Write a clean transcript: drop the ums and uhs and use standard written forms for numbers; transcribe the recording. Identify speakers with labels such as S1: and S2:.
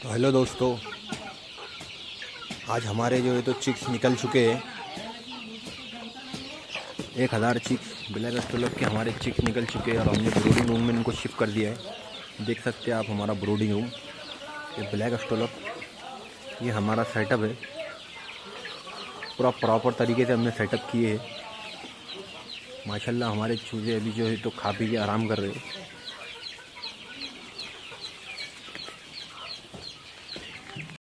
S1: तो हेलो दोस्तों, आज हमारे जो है तो चिक्स निकल चुके हैं। 1000 चिक्स ब्लैक एस्ट्रोलॉप के हमारे चिक्स निकल चुके हैं और हमने ब्रूडिंग रूम में इनको शिफ्ट कर दिया है। देख सकते हैं आप हमारा ब्रूडिंग रूम। ये ब्लैक एस्ट्रोलॉप, ये हमारा सेटअप है। पूरा प्रॉपर तरीके से हमने सेटअप किए है। माशाल्लाह हमारे चूजे अभी जो है तो खा पी के आराम कर रहे हैं।